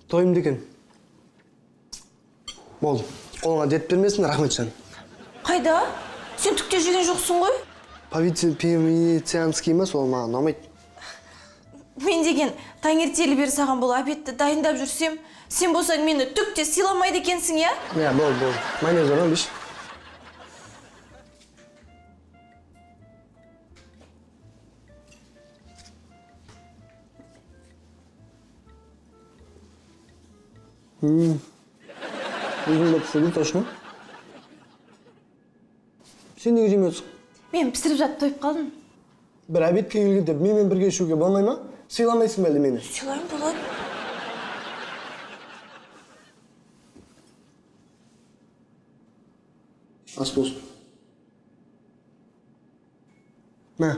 Toyum деген. Болды. Қолыңа дет бермесін, рахметжан. Қайда? Сен түкте жеген жоқсың ғой? Певицианский ма, сол маған ұнамайды. Мен деген таңертелі бері саған бұл обедті дайындап жүрсем, сен болсаң мені түкте сыйламайды екенсің, я? Я, болды. Майонез орнан биш. Өзің пісірді, точно? Сен неге жемесің? Мен пісіріп жатып тойып қалдым. Бір обедке келген деп менімен бірге ішуге болмай ма? Сыйламайсың ба әлде мені? Сыйлайым болады. Ас болсын. Мә.